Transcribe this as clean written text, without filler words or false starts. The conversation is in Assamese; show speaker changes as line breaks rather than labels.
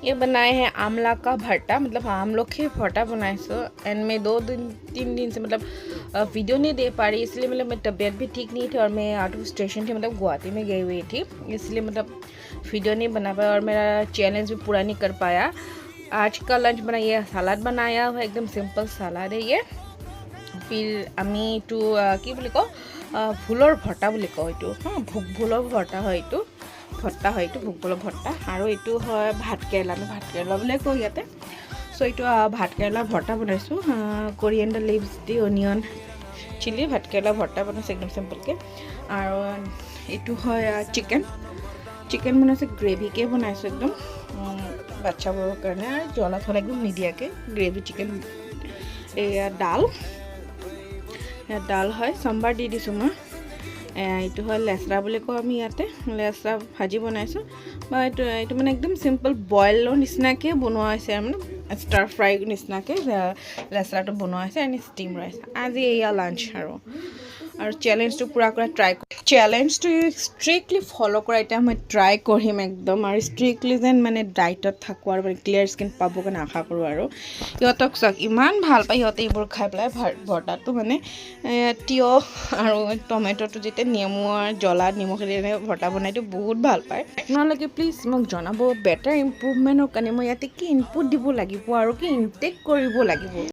ये बनाए हैं आमला का भरता, मतलब आमलों के भरता बनाए सो। एंड मैं 2-3 दिन से मतलब वीडियो नहीं दे पा रही, इसलिए मतलब मेरी तबीयत भी ठीक नहीं थी और मैं आउट ऑफ स्टेशन थी, मतलब गुवाहाटी में गई हुई थी, इसलिए मतलब वीडियो नहीं बना पाया और मेरा चैलेंज भी पूरा नहीं कर पाया। आज का लंच बनाइए, सलाद बनाया हुआ, एकदम सिंपल सलाद है ये। फिर आमी टू कि बोली कौ भोলৰ भर्ता বুলি কওঁ এইটো। ভোলৰ ভৰ্তা হয় এইটো, ভৰ্তা হয় এইটো ভোলৰ ভৰ্তা। আৰু এইটো হয় ভাতকেৰেলা, আমি ভাতকেৰেলা বুলিয়ে কওঁ ইয়াতে। চ' এইটো ভাতকেৰেলা ভৰ্তা বনাইছোঁ, কৰিয়েণ্ডাৰ লিভছ দি অনিয়ন চিলি ভাতকেৰেলা ভৰ্তা বনাইছোঁ একদম চিম্পলকৈ। আৰু এইটো হয় চিকেন বনাইছোঁ, গ্ৰেভিকৈ বনাইছোঁ একদম বাচ্চাবোৰৰ কাৰণে, আৰু জ্বলা থলা একদম নিদিয়াকৈ গ্ৰেভি চিকেন। এয়া ডাল হয়, চম্বাৰ দি দিছোঁ মই। এইটো হয় লেচৰা বুলি কওঁ আমি ইয়াতে, লেচৰা ভাজি বনাইছোঁ। বা এইটো মানে একদম চিম্পল বইলৰ নিচিনাকৈ বনোৱা হৈছে, আৰু মানে ষ্টাৰ ফ্ৰাই নিচিনাকৈ লেচৰাটো বনোৱা হৈছে। এণ্ড ষ্টিম ৰাইচ আজি এয়া লাঞ্চ। আৰু চেলেঞ্জটো পূৰা কৰা ট্ৰাই চেলেঞ্জটো ষ্ট্ৰিক্টলি ফ'ল' কৰা এতিয়া মই ট্ৰাই কৰিম একদম, আৰু ষ্ট্ৰিক্টলি যেন মানে ডাইটত থাকোঁ আৰু মানে ক্লিয়াৰ স্কিন পাব কাৰণে আশা কৰোঁ। আৰু সিহঁতক চাওক ইমান ভাল পায় সিহঁতে এইবোৰ খাই পেলাই। ভৰ্তাটো মানে তিয়হ আৰু টমেট'টো যেতিয়া নেমু আৰু জ্বলা নিমখেদি ভৰ্তা বনাই দিওঁ বহুত ভাল পায়। আপোনালোকে প্লিজ মোক জনাব বেটাৰ ইম্প্ৰুভমেণ্টৰ কাৰণে মই ইয়াতে কি ইনপুট দিব লাগিব আৰু কি ইনটেক কৰিব লাগিব।